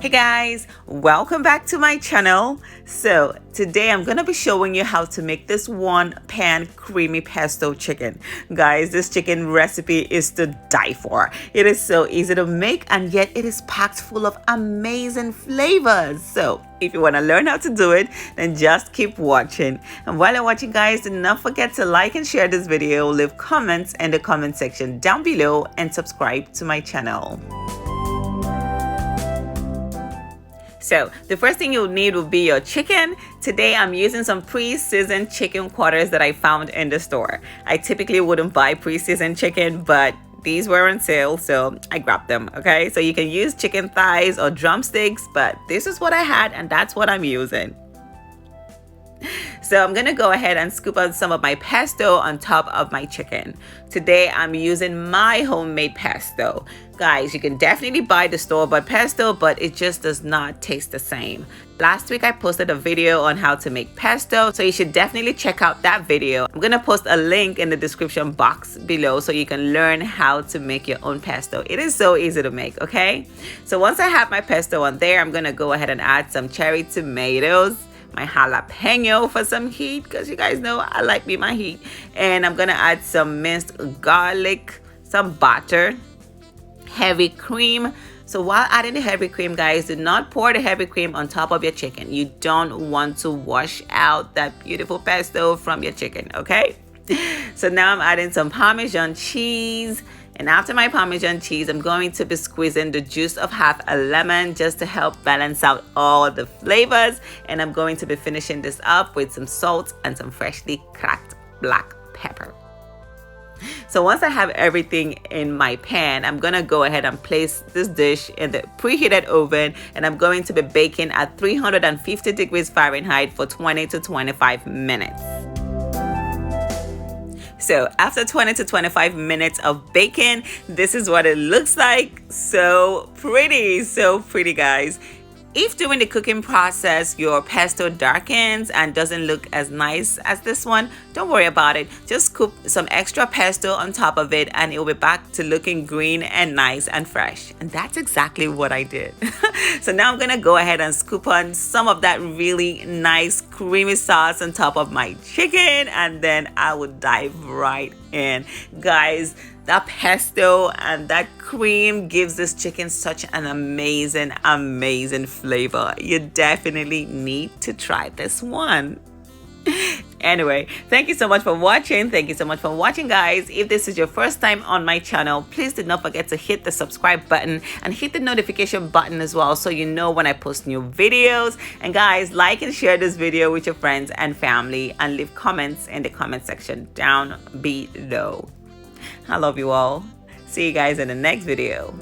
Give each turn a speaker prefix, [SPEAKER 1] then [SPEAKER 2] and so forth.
[SPEAKER 1] Hey guys, welcome back to my channel. So today I'm gonna be showing you how to make this one pan creamy pesto chicken. Guys, this chicken recipe is to die for. It is so easy to make and yet it is packed full of amazing flavors. So if you want to learn how to do it, then just keep watching. And while you're watching, guys, do not forget to like and share this video, leave comments in the comment section down below, and subscribe to my channel. So the first thing you'll need will be your chicken. Today I'm using some pre-seasoned chicken quarters that I found in the store. I typically wouldn't buy pre-seasoned chicken, but these were on sale, so I grabbed them. Okay, so you can use chicken thighs or drumsticks, but this is what I had and that's what I'm using. So I'm gonna go ahead and scoop out some of my pesto on top of my chicken. Today I'm using my homemade pesto. Guys, you can definitely buy the store-bought pesto, but it just does not taste the same. Last week I posted a video on how to make pesto, so you should definitely check out that video. I'm gonna post a link in the description box below so you can learn how to make your own pesto. It is so easy to make, okay? So once I have my pesto on there, I'm gonna go ahead and add some cherry tomatoes, my jalapeno for some heat, because you guys know I like my heat, and I'm gonna add some minced garlic, some butter, heavy cream. So while adding the heavy cream, guys, do not pour the heavy cream on top of your chicken. You don't want to wash out that beautiful pesto from your chicken, okay? So now I'm adding some Parmesan cheese. And after my Parmesan cheese, I'm going to be squeezing the juice of half a lemon just to help balance out all the flavors. And I'm going to be finishing this up with some salt and some freshly cracked black pepper. So once I have everything in my pan, I'm gonna go ahead and place this dish in the preheated oven, and I'm going to be baking at 350 degrees Fahrenheit for 20 to 25 minutes. So after 20 to 25 minutes of baking, this is what it looks like. So pretty, guys. If during the cooking process your pesto darkens and doesn't look as nice as this one, don't worry about it. Just scoop some extra pesto on top of it and it will be back to looking green and nice and fresh. And that's exactly what I did. So now I'm gonna go ahead and scoop on some of that really nice creamy sauce on top of my chicken, and then I will dive right in. Guys, that pesto and that cream gives this chicken such an amazing flavor. You definitely need to try this one. Anyway, thank you so much for watching. Thank you so much for watching, guys. If this is your first time on my channel, please do not forget to hit the subscribe button and hit the notification button as well, so you know when I post new videos. And guys, like and share this video with your friends and family, and leave comments in the comment section down below. I love you all. See you guys in the next video.